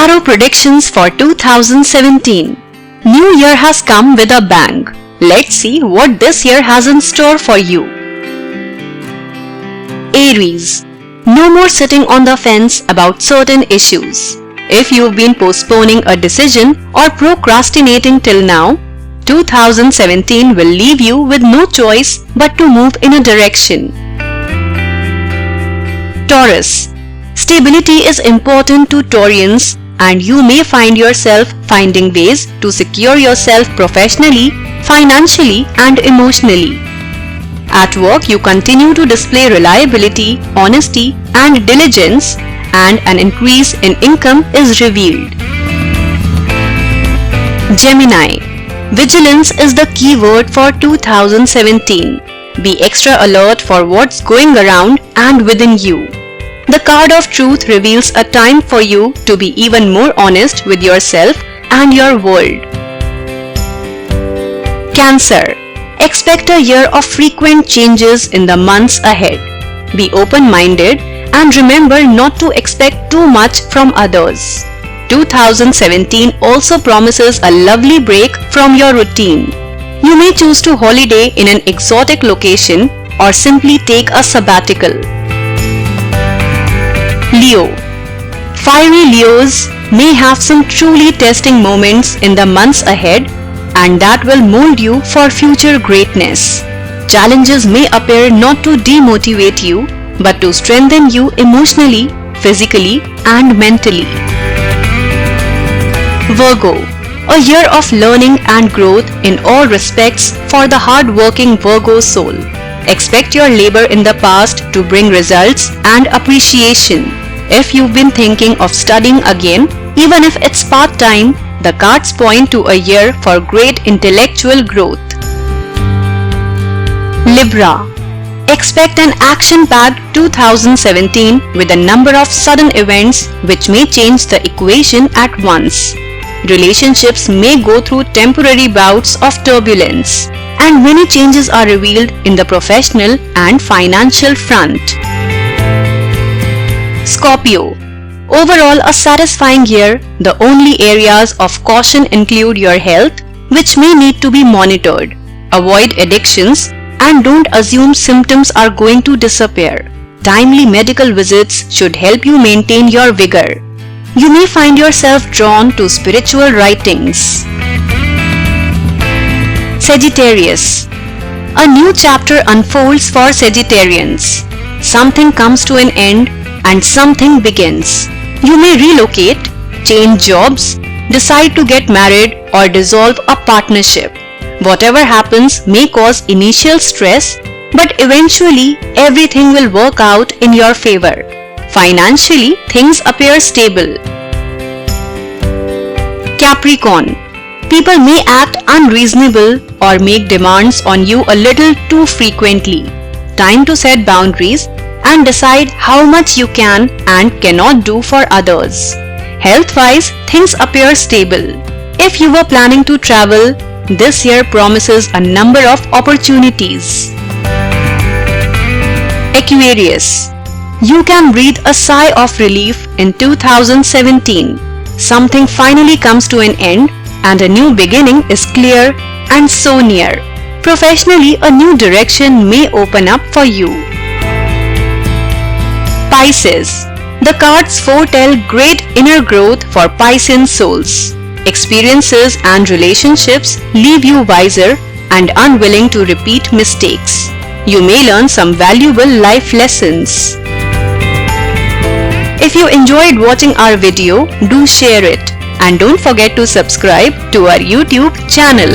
Tarot predictions for 2017. New year has come with a bang. Let's see what this year has in store for you. Aries. No more sitting on the fence about certain issues. If you've been postponing a decision or procrastinating till now, 2017 will leave you with no choice but to move in a direction. Taurus. Stability is important to Taurians, and you may find yourself finding ways to secure yourself professionally, financially, and emotionally. At work, you continue to display reliability, honesty, and diligence, and an increase in income is revealed. Gemini. Vigilance is the key word for 2017. Be extra alert for what's going around and within you. The card of truth reveals a time for you to be even more honest with yourself and your world. Cancer. Expect a year of frequent changes in the months ahead. Be open-minded and remember not to expect too much from others. 2017 also promises a lovely break from your routine. You may choose to holiday in an exotic location or simply take a sabbatical. Leo. Fiery Leos may have some truly testing moments in the months ahead, and that will mold you for future greatness. Challenges may appear not to demotivate you, but to strengthen you emotionally, physically, and mentally. Virgo. A year of learning and growth in all respects for the hard-working Virgo soul. Expect your labor in the past to bring results and appreciation. If you've been thinking of studying again, even if it's part-time, the cards point to a year for great intellectual growth. Libra. Expect an action-packed 2017 with a number of sudden events which may change the equation at once. Relationships may go through temporary bouts of turbulence, and many changes are revealed in the professional and financial front. Scorpio. Overall, a satisfying year. The only areas of caution include your health, which may need to be monitored. Avoid addictions and don't assume symptoms are going to disappear. Timely medical visits should help you maintain your vigor. You may find yourself drawn to spiritual writings. Sagittarius. A new chapter unfolds for Sagittarians. Something comes to an end and something begins. You may relocate, change jobs, decide to get married, or dissolve a partnership. Whatever happens may cause initial stress, but eventually everything will work out in your favor. Financially, things appear stable. Capricorn. People may act unreasonable or make demands on you a little too frequently. Time to set boundaries and decide how much you can and cannot do for others. Health-wise, things appear stable. If you were planning to travel, this year promises a number of opportunities. Aquarius. You can breathe a sigh of relief in 2017. Something finally comes to an end and a new beginning is clear and so near. Professionally, a new direction may open up for you. Pisces. The cards foretell great inner growth for Piscean souls. Experiences and relationships leave you wiser and unwilling to repeat mistakes. You may learn some valuable life lessons. If you enjoyed watching our video, do share it and don't forget to subscribe to our YouTube channel.